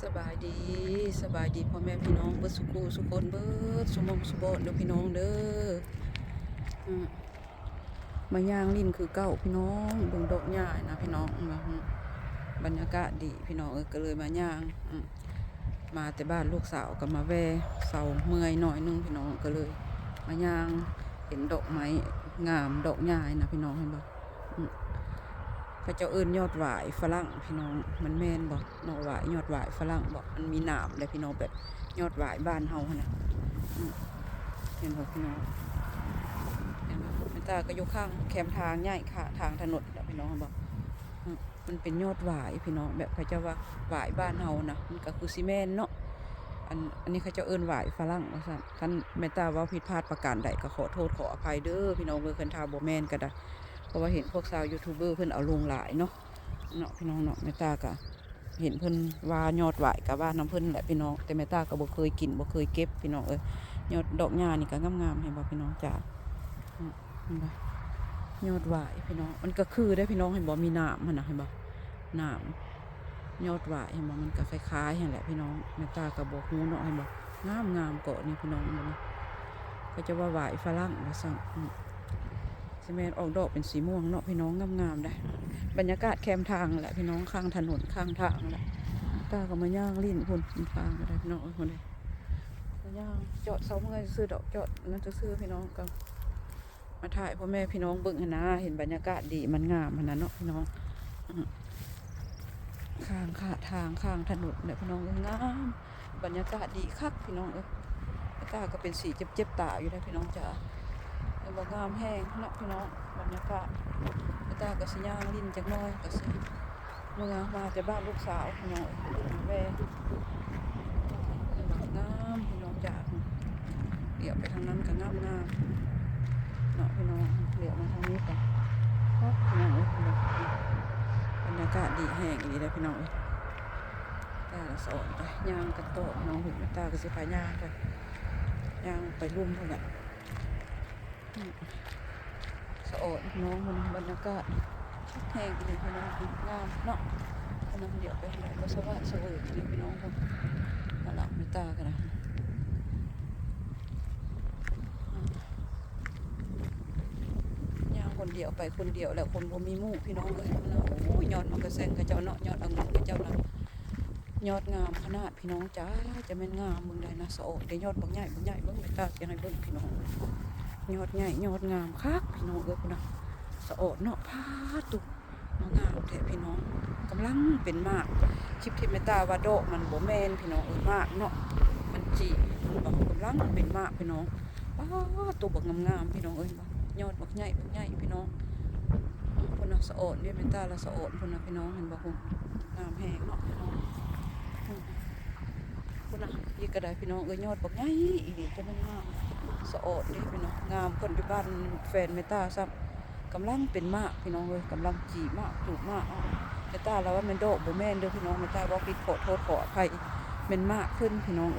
สบายดีสบายดีพ่อแม่พี่น้องเบิดสุขุสุคนเบิดสุมองสุบอนเด้อพี่น้องเด้ออืมมาย่างลิ้นคือเก้าพี่น้องเบิ่งดอกหญ้านะพี่น้องมาบรรยากาศดีพี่น้องก็เลยมาย่างมาแต่บ้านลูกสาวก็มาแวเสาเมื่อยหน่อยนึงพี่น้องก็เลยมาย่างเห็นดอกไม้งามดอกหญ้านะพี่น้องเห็นบ่พระเจ้าเอิ้นยอดหวายฝรั่งพี่น้องมันแม่นบ่นอหวายยอดหวายฝรั่งบ่มันมีหนามเลยพี่น้องแบบยอดหวายบ้านเฮาหั่นน่ะเห็นบ่พี่น้องเห็นบ่แม่ตาก็อยู่ข้างแคมทางใหญ่ค่ะทางถนนน่ะพี่น้องบ่มันเป็นยอดหวายพี่น้องแบบเขาเจ้าว่าหวายบ้านเฮานะมันก็คือซีเมนต์เนาะอันนี้เขาเจ้าเอิ้นหวายฝรั่งว่าซั่นคันแม่ตาว่าผิดพลาดประการใดก็ขอโทษขออภัยเด้อพี่น้องเพิ่นทาบ่แม่นก็ได้เพราะว่าเห็นพวกชาวยูทูบเบอร์เพิ่นเอาลงหลายเนาะพี่น้องเนาะแม่ตาก็เห็นเพิ่นว่ายอดหวายกับว่าน้ำเพิ่นแหละพี่น้องแต่แม่ตาก็บ่เคยกินบ่เคยเก็บพี่น้องยอดดอกหญ้านี่ก็งามๆเห็นบ่พี่น้องจ้าเห็นบ่ยอดหวายพี่น้องมันก็คือได้พี่น้องเห็นบ่มีหนามหั่นน่ะเห็นบ่หนามยอดหวายเห็นบ่มันก็คล้ายๆหั่นแหละพี่น้องแม่ตาก็บ่ฮู้เนาะเห็นบ่งามเกาะนี่พี่น้องมันก็จะว่าหวายฝรั่งว่าซั่นซีเมนออกดอกเป็นสีม่วงเนาะพี่น้องงามๆได้บรรยากาศแคมทางแหละพี่น้องข้างถนนข้างทางแหละตาก็มาย่างลิ้นพุ่นทางก็ได้พี่น้องคนใดมาย่างจอดเสาเมื่อซื้อดอกจอดนั่นจะซื้อพี่น้องก็มาถ่ายพ่อแม่พี่น้องเบิ่งนะเห็นบรรยากาศดีมันงามมันนะเนาะพี่น้องข้างทางข้างถนนเนี่ยพี่น้องงามบรรยากาศดีคักพี่น้องตาก็เป็นสีเจ็บตาอยู่ได้พี่น้องจ๋าบางามแห้งเนาะพี่น้องบรรยากาศตาก็สิย่างลิ้นจักน้อยก็สิเมื่อมาจะบ้านลูกสาวพี่น้องแว่งามพี่น้องจ๋าเดี๋ยวไปทางนั้นก็งามเนาะพี่น้องเดี๋ยวมาทางนี้ก่อนพี่น้องบรรยากาศดีแห้งดีเลยพี่น้องตาสอนไปย่างกันโตน้องหุ่นตาก็สิพาย่างไปย่างไปรุ่มพวกนี้สะอดน้องมันบรรยากาศแห้งดีพี่น้องงามเนาะพี่น้องเดี๋ยวไปไหนก็สว่างสวยดีพี่น้องคนมาหลับไม่ตากันนะย่างคนเดียวไปคนเดียวแล้วคนบ่มีมู่พี่น้องเลยโอ้ยยอดมันก็แซงกระเจ้าเนาะยอดองุ่นกระเจ้านะยอดงามขนาดพี่น้องจ้าจะเป็นงามมึงได้นะสะอดได้ยอดบางใหญ่เบิ่งไม่ตาจะให้เบิ่งพี่น้องยอดใหญ่ยอดงามคักพี่น้องคุณนะสะอดเนาะพาตุงามแท้พี่น้องกำลังเป็นมากคลิปที่เมตาว่าโดมันบ่แมนพี่น้องมากเนาะมันจีบอกกำลังเป็นมากพี่น้องตัวบักงามพี่น้องบ่ยอดบักใหญ่พี่น้องคนน่ะสะอดเนี่ยเมตาละสะอดคนน่ะพี่น้องเห็นบ่คุณงามแห้งเนาะพี่น้องคนน่ะยี่กระไดพี่น้องยอดบักใหญ่อีกจะมันงามสะอดนี่พี่น้องงามคนที่บ้านแฟนเมตาซ้ำกำลังเป็นมากพี่น้องเลยกำลังจีมากจูบมากเมตาแล้วว่ามันโดบ่แม่นเด้อพี่น้องเมตาว่าผิดขอโทษขออภัยมันมากขึ้นพี่น้อง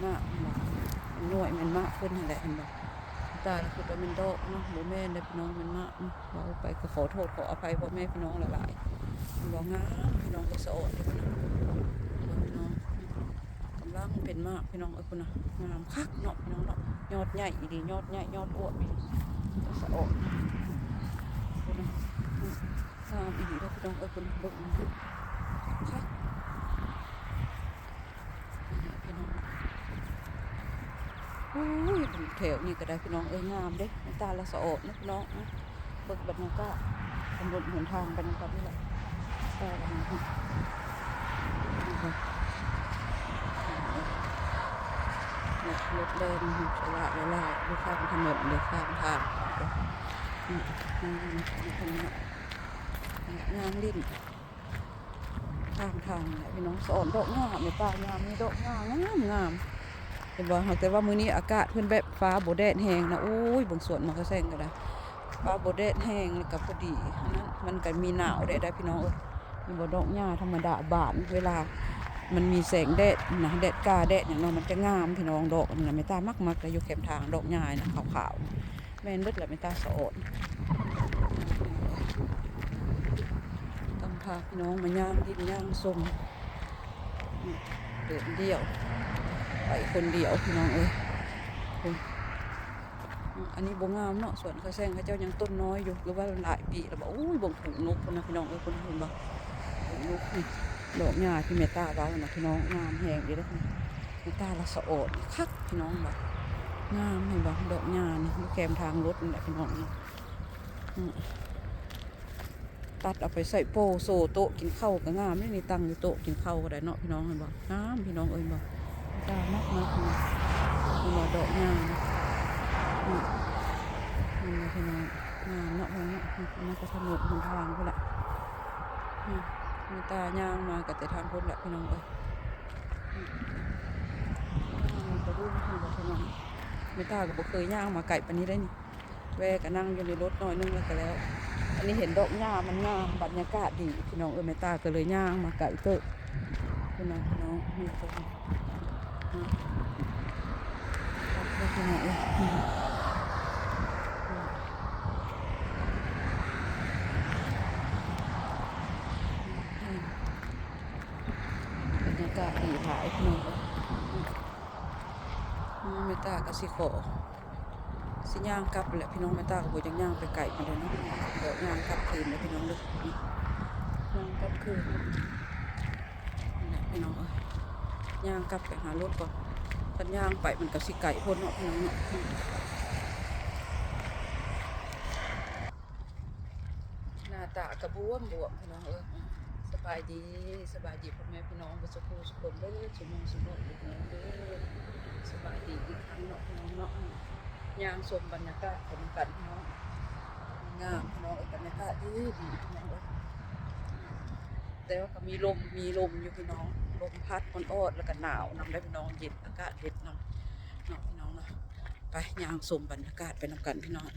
มากหน่วยมันมากขึ้นนั่นแหละเห็นบ่ตาคือว่ามันโดเนาะบ่แม่นเด้อพี่น้องมันมากเราไปก็ขอโทษขออภัยพ่อแม่พี่น้องหลายๆบ่งามพี่น้องก็สะอดเด้อพี่น้องกำลังเป็นมากพี่น้องคุณนะงามคักเนาะพี่น้องเนาะยอดใหญ่ดียอดใหญ่ยอดอ้วนพี่สะอดคุณนะงามอีดีแล้วพี่น้องคุณเบิ่งคักพี่น้องโอ้ยแถวนี้ก็ได้พี่น้องงามเด้ตาละสะอดนะพี่น้องเบิ่งบรรยากาศบนหนทางบรรยากาศนี่แหละตาละรถเดินสละเวลาดูข้างถนนเลยข้างทางงามลิ้นข้างทางพี่น้องสอนดอกงามในป่างามมีดอกงามเห็นบ่แต่ว่ามื้อนี้อากาศเพิ่นแบบฟ้าบ่แดดแห้งนะโอ้ยบางส่วนมันก็แซงก็ได้ฟ้าบ่แดดแห้งแล้วก็พอดีนั้นมันก็มีหนาวได้พี่น้องมีบ่ดอกหญ้าธรรมดาบานเวลามันมีแสงแดดนะแดดกาแดดอย่างนั้นมันจะงามพี่น้องดอกนี่ไม่ตามากแต่อยู่แคมทางดอกหญ้านะขาวๆแม่นเบิดแหละไม่ตาสะอดต้องพาพี่น้องมาย่างดินย่างส้ม เดินเดี่ยวไปคนเดียวพี่น้องเอ้ยอันนี้บ่งามเนาะสวนเขาแซงเขาเจ้ายังต้นน้อยอยู่หรือว่าหลายปีแล้วบอกอุ้ยบ่งผูกนกคนนะพี่น้องเอ้ยคนเห็นบ่ผูกนกนี่ดอกหญ้าที่เมตตาว่านะพี่น้องงามแหงดีแล้วเมตตาละสะอดคักพี่น้องบ่งามเห็นบ่ดอกหญ้านี่แคมทางรถนี่แหละพี่น้องนี่ตัดเอาไปใส่โปโซโต๊ะกินข้าวก็งามนี่ตั้งอยู่โต๊ะกินข้าวก็ได้เนาะพี่น้องเห็นบ่งามพี่น้องเอ้ยบ่ตามากนี่ว่าดอกหญ้านะนี่พี่น้องงามเนาะพี่น้องมันก็ถนนหนทางพุ่นละมีตาย่างมากับแต่ทางพุ่นละพี่น้องเอ้ยกระดูกพี่น้องมีตาก็บ่เคยย่างมาไก่ปานนี้ได้นี่แวก็นั่งอยู่ในรถน้อยนึงแล้วก็แล้วอันนี้เห็นดอกหญ้ามันงามบรรยากาศดีพี่น้องเอ้ยแม่ตาก็เลยย่างมาไก่เตอะพี่น้องนี่ก็พี่น้องเอ้ยบรรยากาศดีหลายพี่น้องเมตตาก็สิขอสิย่างกลับแหละพี่น้องเมตตาก็บ่ยังย่างไปไก่มาเลยเนาะเดี๋ยวย่างกลับคืนเลยพี่น้องเลยย่างกลับคืนนี่พี่น้องเอ้ยย่างกลับไปหารถก่อนพันย่างไปมันก็สิไก่พ้นเนาะพี่น้องเนาะหน้าตากระบวมพี่น้องเอ้ยสบายดีพ่อแม่พี่น้องประสบผลสุขคนเด้อสมองพี่น้องเด้อสบายดีอีกครั้งเนาะพี่น้องเนาะย่างชมบรรยากาศของกันพี่น้องงามพี่น้องบรรยากาศดีพี่น้องแต่ว่าก็มีลมอยู่พี่น้องลมพัดมันอดแล้วก็หนาวนำได้พี่น้องเย็นอากาศเย็นนำเนาะพี่น้องเนาะไปย่างชมบรรยากาศไปนำกันพี่น้อง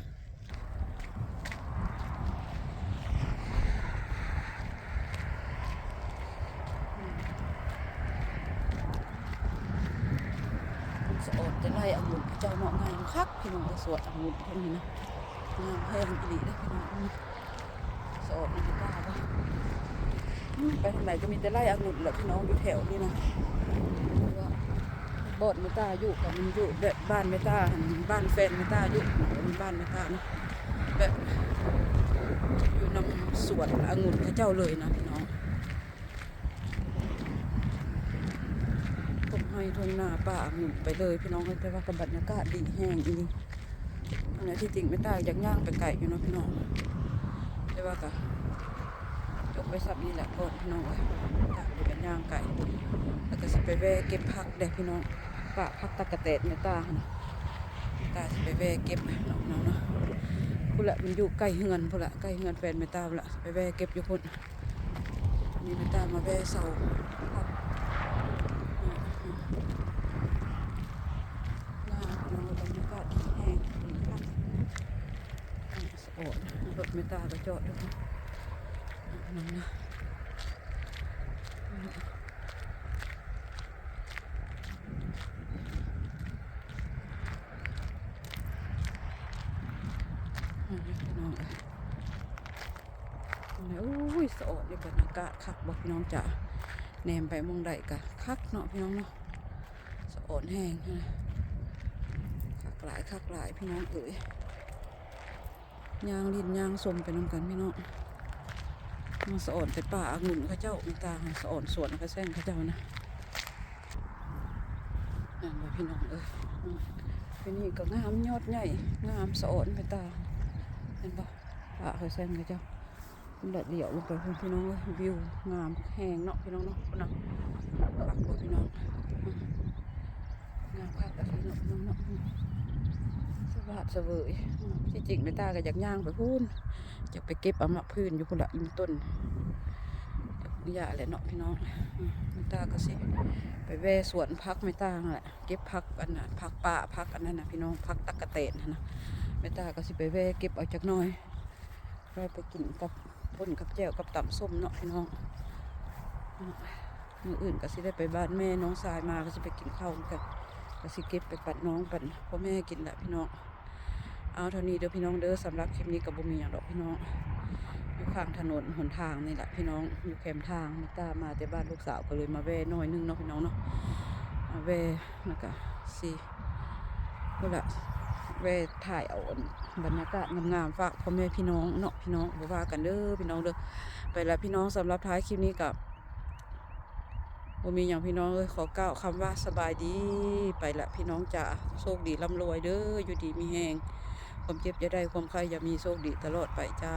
สอดจะไล่องุ่นเจ้าเนาะงามคักพี่น้องสวดองุ่นเท่านี้นะงามแพงอีหลีได้พี่น้องสอดมันจะกล้าปะไปทางไหนก็มีแต่ไล่องุ่นแหละพี่น้องอยู่แถวนี้นะบอดเมตาอยู่กับมันอยู่แบบบ้านเมตาบ้านแฟนเมตาอยู่มันบ้านเมตานะแบบอยู่นำสวนองุ่นเขาเจ้าเลยนะพี่น้องตกให้ทงหน้าป่าองุ่นไปเลยพี่น้องแต่ว่ากับบรรยากาศดีแห้งอีนี่อันนี้ที่จริงเมตาอยากย่างไปไก่อยู่นะพี่น้องแต่ว่าก็จบไปสับนี่แหละก่อนพี่น้องเลยอยากไปย่างไก่แล้วก็สิไปแวะเก็บผักเด็กพี่น้องป่าผักตะกะเตดเมตาสิไปแวะเก็บน้องเนาะพุ่นละมันอยู่ใกล้เฮือนพุ่นละใกล้เฮือนแฟนเมตาพุ่นละไปแวะเก็บอยู่พุ่นนี่เมตามาแวะเสาน้องบรรยากาศแห้งดีครับสะอดรถเมตาก็จอดด้วยน้องนะน้องอุ้ยสะอดในบรรยากาศคักบอกพี่น้องจ๋าแนมไปมองใดกะคักเนาะพี่น้องเนาะสะอดแห้งคักหลายพี่น้องเอ๋ยยางลินยางสมไปน้ำกันพี่น้องมาสะอดแต่ป่าองุ่นข้าเจ้ามีตาสะอดสวนข้าแซงข้าเจ้านะนั่นแหละพี่น้องเอ๋ยที่นี่ก็งามยอดใหญ่งามสะอดไปตาเห็นปะป่าข้าแซงข้าเจ้าเดือดเดี่ยวลงไปพี่น้องวิวงามแห้งเนาะพี่น้องเนาะคักบ่พี่น้องงามคักแต่พี่น้องเนาะสวัสดิ์เสวยที่จริงในตาก็อยากย่างไปพูนอยากไปเก็บเอามาพื้นอยู่คนละอินต้นยาแหละเนาะพี่น้องในตาก็สิไปแวะสวนพักในตาแหละเก็บพักอันน่ะพักป่าพักอันนั้นนะพี่น้องพักตะกะเตนนะในตาก็สิไปแวะเก็บเอาจากน้อยไปกินกับพ่นกับแจ่วกับตำส้มเนาะพี่น้องมื้ออื่นก็สิได้ไปบ้านแม่น้องสายมาก็สิไปกินข้าวกันก็สิเก็บไปปัดน้องปัดพ่อแม่กินแหละพี่น้องเอาเท่านี้เด้อพี่น้องเด้อสำหรับคลิปนี้กับบุมีอย่างดอกพี่น้องอยู่ค่ ข้างถนนหนทางนี่แหละพี่น้องอยู่แคมทางมาตามมาแต่บ้านลูกสาวก็เลยมาแวะหน่อยนึงเนาะพี่น้องเนาะมาแวะแล้วก็สิก็ละแวะถ่ายเอาบรรยากาศงามๆฝากพ่อแม่พี่น้องเนาะพี่น้องบ่ว่ากันเด้อพี่น้องเด้อไปแล้วพี่น้องสำหรับท้ายคลิปนี้กับบ่มีอย่างพี่น้องขอกล่าวคำว่าสบายดีไปละพี่น้องจ๋าโชคดีร่ำรวยเด้ออยู่ดีมีแฮงความเจ็บอย่าได้ความใครอย่ามีโชคดีตลอดไปจ้า